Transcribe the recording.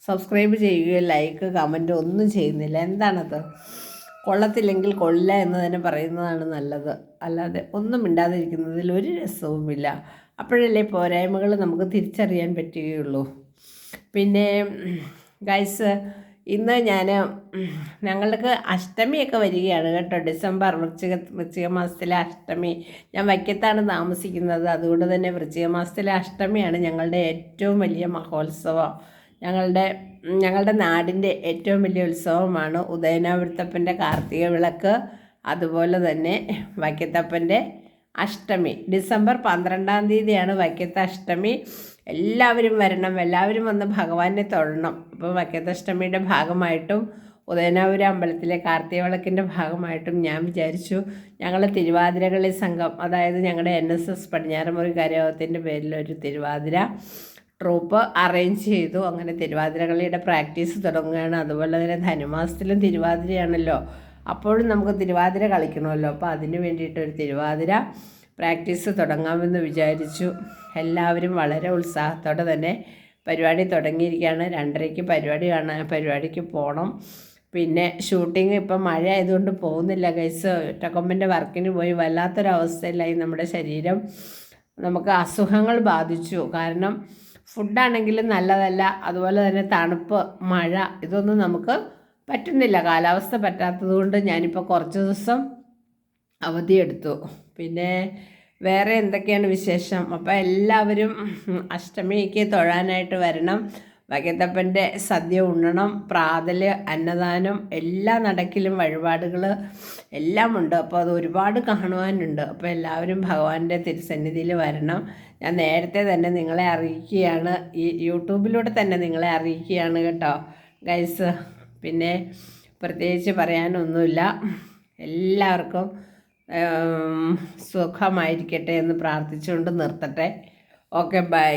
Subscribe ചെയ്യുകയോ like comment ഒന്നും ചെയ്യുന്നില്ല. എന്താണത്? കൊള്ളത്തില്ലെങ്കിൽ കൊള്ളില്ല എന്ന് തന്നെ പറയുന്നതാണ് നല്ലത്. അല്ലാതെ ഒന്നും മിണ്ടാതിരിക്കുന്നതിൽ ഒരു രസവുമില്ല. അപ്പോഴല്ലേ പോരായ്മകൾ നമുക്ക് തിരിച്ചറിയാൻ പറ്റുകയുള്ളൂ. പിന്നെ ഗൈസ്, ഇന്ന് ഞങ്ങൾക്ക് അഷ്ടമിയൊക്കെ വരികയാണ് കേട്ടോ. ഡിസംബർ വൃശ്ചിക മാസത്തിലെ അഷ്ടമി. ഞാൻ വൈക്കത്താണ് താമസിക്കുന്നത്. അതുകൊണ്ട് തന്നെ വൃശ്ചിക മാസത്തിലെ അഷ്ടമിയാണ് ഞങ്ങളുടെ ഏറ്റവും വലിയ മഹോത്സവം. ഞങ്ങളുടെ നാടിൻ്റെ ഏറ്റവും വലിയ ഉത്സവമാണ് ഉദയനാവൃത്തപ്പൻ്റെ കാർത്തിക വിളക്ക്. അതുപോലെ തന്നെ വൈക്കത്തപ്പൻ്റെ അഷ്ടമി. ഡിസംബർ 12-ാം തീയതിയാണ് വൈക്കത്ത അഷ്ടമി. എല്ലാവരും വരണം, എല്ലാവരും വന്ന് ഭഗവാനെ തൊഴണം. അപ്പോൾ വൈക്കത്തഷ്ടമിയുടെ ഭാഗമായിട്ടും ഉദയനാപുരം അമ്പലത്തിലെ കാർത്തിക വിളക്കിൻ്റെ ഭാഗമായിട്ടും ഞാൻ വിചാരിച്ചു ഞങ്ങൾ തിരുവാതിരകളി സംഘം, അതായത് ഞങ്ങളുടെ NSS പടിഞ്ഞാറമുറി കരയോഗത്തിൻ്റെ പേരിൽ ഒരു തിരുവാതിര ട്രൂപ്പ് അറേഞ്ച് ചെയ്തു. അങ്ങനെ തിരുവാതിരകളിയുടെ പ്രാക്ടീസ് തുടങ്ങുകയാണ്. അതുപോലെ തന്നെ ധനുമാസത്തിലും തിരുവാതിരയാണല്ലോ, അപ്പോഴും നമുക്ക് തിരുവാതിര കളിക്കണമല്ലോ. അപ്പോൾ അതിന് വേണ്ടിയിട്ടൊരു തിരുവാതിര പ്രാക്ടീസ് തുടങ്ങാമെന്ന് വിചാരിച്ചു. എല്ലാവരും വളരെ ഉത്സാഹത്തോടെ തന്നെ പരിപാടി തുടങ്ങിയിരിക്കുകയാണ്. 2:30-ക്ക് പരിപാടിക്ക് പോകണം. പിന്നെ ഷൂട്ടിങ് ഇപ്പം മഴ ആയതുകൊണ്ട് പോകുന്നില്ല ഗൈസ്. ഒറ്റക്കൊമ്പൻ്റെ വർക്കിന് പോയി വല്ലാത്തൊരവസ്ഥയിലായി നമ്മുടെ ശരീരം. നമുക്ക് അസുഖങ്ങൾ ബാധിച്ചു. കാരണം ഫുഡാണെങ്കിലും നല്ലതല്ല, അതുപോലെ തന്നെ തണുപ്പ്, മഴ, ഇതൊന്നും നമുക്ക് പറ്റുന്നില്ല. കാലാവസ്ഥ പറ്റാത്തത് കൊണ്ട് ഞാനിപ്പോൾ കുറച്ച് ദിവസം അവധിയെടുത്തു. പിന്നെ വേറെ എന്തൊക്കെയാണ് വിശേഷം? അപ്പോൾ എല്ലാവരും അഷ്ടമിക്ക് തൊഴാനായിട്ട് വരണം. വൈക്കത്തപ്പൻ്റെ സദ്യ ഉണ്ണണം, പ്രാതൽ, അന്നദാനം, എല്ലാ നടക്കിലും വഴിപാടുകൾ എല്ലാം ഉണ്ട്. അപ്പോൾ അത് ഒരുപാട് കാണുവാനുണ്ട്. അപ്പോൾ എല്ലാവരും ഭഗവാന്റെ തിരുസന്നിധിയിൽ വരണം. ഞാൻ നേരത്തെ തന്നെ നിങ്ങളെ അറിയിക്കുകയാണ്, ഈ യൂട്യൂബിലൂടെ തന്നെ നിങ്ങളെ അറിയിക്കുകയാണ് കേട്ടോ ഗൈസ്. പിന്നെ പ്രത്യേകിച്ച് പറയാനൊന്നുമില്ല. എല്ലാവർക്കും സുഖമായിരിക്കട്ടെ എന്ന് പ്രാർത്ഥിച്ചുകൊണ്ട് നിർത്തട്ടെ. Okay, by.